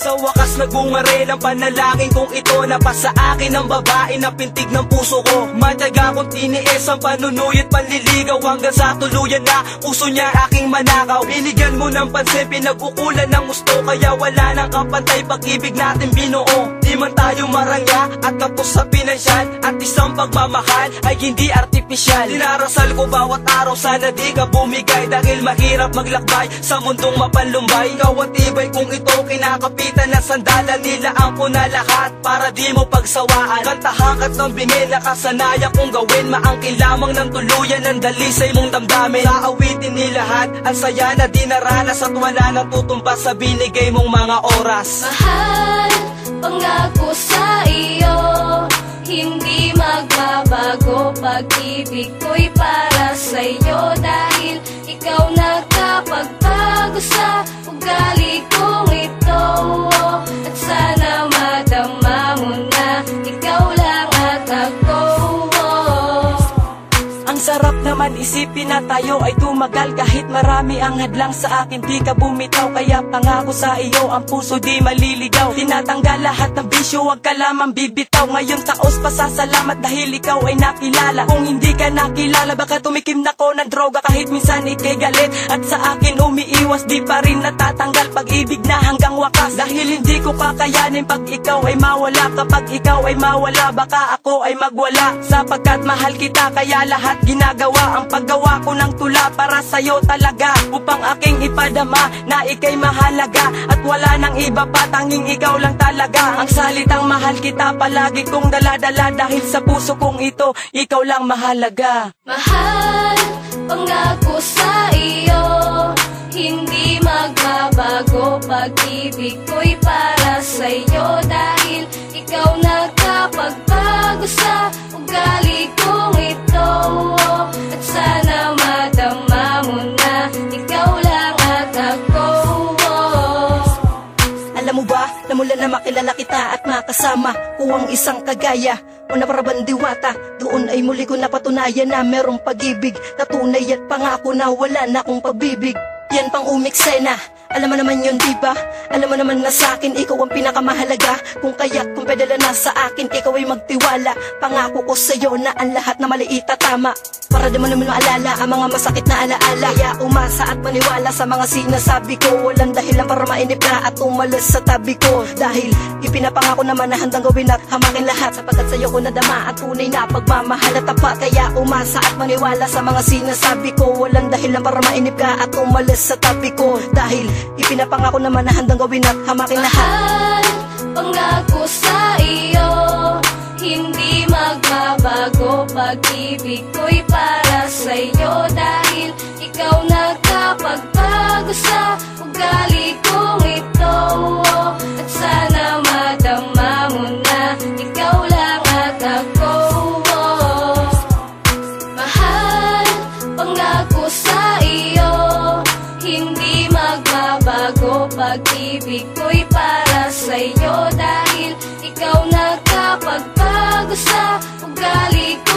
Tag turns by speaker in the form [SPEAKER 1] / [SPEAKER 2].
[SPEAKER 1] Sa wakas nagbunga rin ang panalangin kong ito. Napasa akin ang babae na pintig ng puso ko. Mataga kong tiniis ang panunuyot panliligaw, hanggang sa tuluyan na puso niya aking manakaw. Binigyan mo ng pansin, pinag-ukulan ng gusto, kaya wala nang kapantay pag-ibig natin binuo. Di man tayo marangya at kapos sa pinansyal, at isang pagmamahal ay hindi artipisyal. Dinarasal ko bawat araw, sana di ka bumigay, dahil mahirap maglakbay sa mundong mapanlumbay. Ikaw ang tibay kung ito kinakapit na sandalan, nilaan ko na lahat para di mo pagsawaan. Kantahan ng bingin, nakasanayan kong gawin, maangkin lamang ng tuluyan ng dalisay mong damdamin. Sa-awitin ni lahat, ang saya na di naranas, at wala nang tutumpas sa binigay mong mga oras.
[SPEAKER 2] Mahal, pangako sa iyo, hindi magbabago. Pag-ibig ko'y para sa'yo, dahil ikaw nagkapagbago sa ugali kong ito. At sana madama mo na ikaw lang at ako.
[SPEAKER 1] Ang sarap naman isipin na tayo ay tumagal, kahit marami ang hadlang sa akin, di ka bumitaw. Kaya pangako sa iyo, ang puso di maliligaw. Tinatanggal lahat ng bisyo, wag ka lamang bibitaw. Ngayon taos pasasalamat dahil ikaw ay nakilala. Kung hindi ka nakilala, baka tumikim na ko ng droga. Kahit minsan ikay galit at sa akin umiiwas, di pa rin natatanggal pag-ibig na hanggang wakas. Dahil hindi ko kakayanin pag ikaw ay mawala. Kapag ikaw ay mawala, baka ako ay magwala. Sapagkat mahal kita, kaya lahat ginagawa. Ang paggawa ko ng tula para sa'yo talaga, upang aking ipadama na ika'y mahalaga. At wala nang iba pa, tanging ikaw lang talaga. Ang salitang mahal kita palagi kong daladala, dahil sa puso kong ito, ikaw lang mahalaga.
[SPEAKER 2] Mahal, pangako sa iyo, hindi magbabago. Pag-ibig ko'y para sa'yo, dahil ikaw nagkapagbago sa ugali kong ito. At sana madama mo na ikaw lang at ako.
[SPEAKER 1] Alam mo ba, namula na makilala kita at makasama ko ang isang kagaya o na parabang diwata. Doon ay muli ko napatunayan na merong pag-ibig na tunay at pangako na wala na akong pagbibig. Yan pang umiksena, alam mo naman yun diba? Alam mo naman na sa akin, ikaw ang pinakamahalaga. Kung kaya't kung pedala na sa akin, ikaw ay magtiwala. Pangako ko sa'yo na ang lahat na maliit at tama, para di mo naman maalala ang mga masakit na alaala. Kaya umasa at maniwala sa mga sinasabi ko, walang dahilan para mainip na at umalis sa tabi ko. Dahil ipinapangako naman na handang gawin at hamakin lahat, sapagkat sa'yo ko nadama at tunay na pagmamahal at tapat. Kaya umasa at maniwala sa mga sinasabi ko, walang dahilan para mainip ka at umalis sa tabi ko. Dahil ipinapangako naman na handang gawin at hamakin lahat.
[SPEAKER 2] Mahal, pangako sa iyo, hindi magbabago. Pag-ibig ko'y para sa'yo, dahil ikaw nagkapagbago sa ugali kong ito. At sana madama mo na ikaw lang at ako. Mahal, pangako sa iyo, hindi magbabago. Pag-ibig ko'y para sa'yo, dahil ikaw nagkapagbago sa ugali ko.